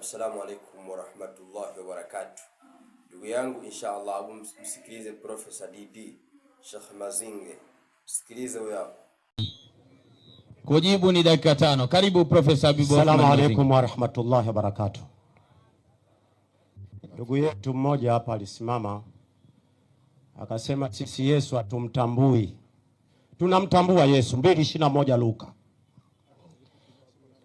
Assalamu alaikum wa rahmatullahi wa barakatuh. Ndugu yangu, inshallah msikilize Professor DP Sheikh Mazinge. Sikilize huyo hapo. Kujibu ni dakika 5. Karibu Professor Habibu. Assalamu alaikum wa rahmatullahi wa barakatuh. Ndugu yetu mmoja hapa alisimama akasema sisi Yesu hatumtambui. Tunamtambua Yesu. 2:21 Luka.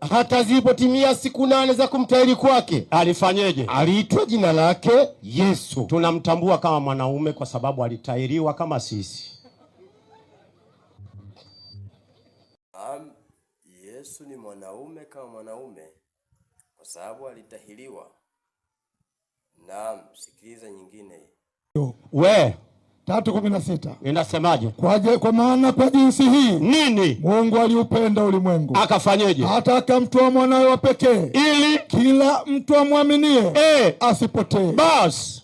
Hata zilipotimia siku 8 za kumtahiri kwake, alifanyeje? Aliitwa jina lake Yesu. Tunamtambua kama mwanaume kwa sababu alitahiriwa kama sisi. Yesu ni mwanaume kama mwanaume kwa sababu alitahiriwa. Naam, sikiliza nyingine. We 3:16 inasemaje? Kwa maana kwa jinsi hii nini Mungu aliupenda ulimwengu, akafanyeje? hata akamtoa mwanawe wa pekee, ili kila mtu amwaminie asipotee. Bas,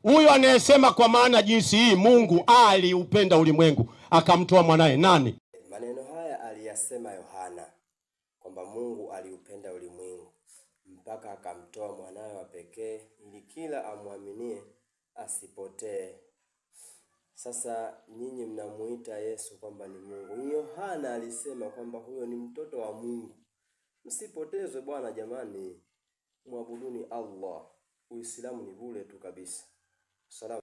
huyo anayesema kwa maana jinsi hii Mungu aliupenda ulimwengu akamtoa mwanae nani? Maneno haya aliyasema Yohana kwamba Mungu aliupenda ulimwengu mpaka akamtoa mwanawe wa pekee ili kila amwaminie asipotee. Sasa nyinyi mnamuita Yesu kwamba ni Mungu. Yohana alisema kwamba huyo ni mtoto wa Mungu. Msipotezwe bwana jamani. Muabuduni Allah. Uislamu ni bure tu kabisa. Salamu.